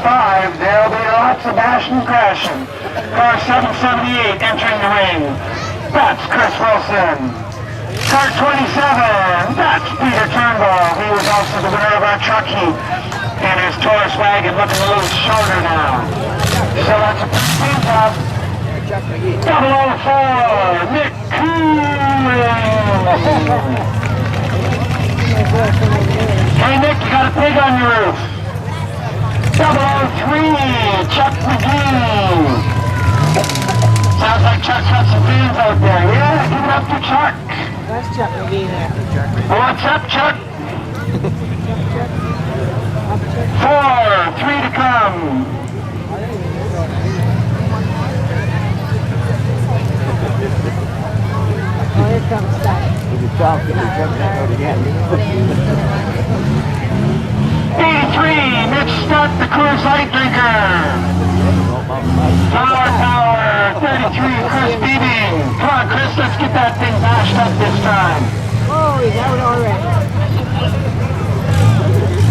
5, there'll be lots of bashing and crashing. Car 778 entering the ring. That's Chris Wilson. Car 27, that's Peter Turnbull. He was also the winner of our truck heat. And his Taurus wagon looking a little shorter now. So that's a pretty clean job. 004, Nick Cooley. Hey Nick, you got a pig on your roof. 003, Chuck McGee. Sounds like Chuck's got some fans out there. Yeah, give it up to Chuck. That's Chuck McGee there. What's up, Chuck? 4, 3 to come. Oh, here comes Chuck. 83, Mitch Stutt, the Coors Light drinker. Tower, 33, Chris Beebing. Come on, Chris, let's get that thing bashed up this time. Oh, he's out already.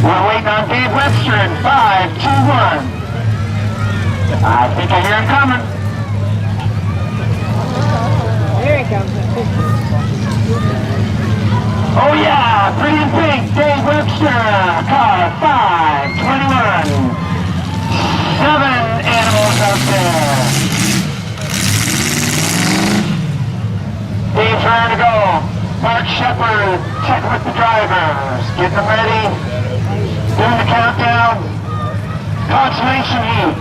We're waiting on Dave Webster in 5, 2, 1. I think I hear him coming. There he comes. Oh yeah, pretty in pink, Dave Webster, car 521. 7 animals out there. Dave's ready to go. Mark Shepard, checking with the drivers, getting them ready, doing the countdown. Consolation heat.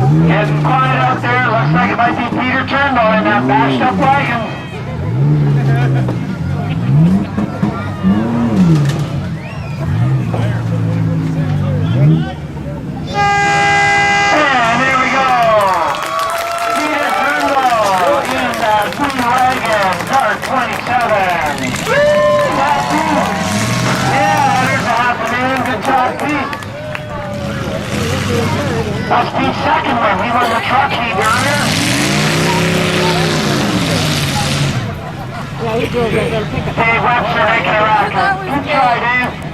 Getting quiet out there. Looks like it might be Peter Turnbull in that bashed up wagon. And here we go. Peter Turnbull in that blue wagon, car 27. That's it. Yeah, there's a half a million. Good job, Pete. That's Pete's second one. He won the truck heat earlier. Yeah, he drove that little pickup. Dave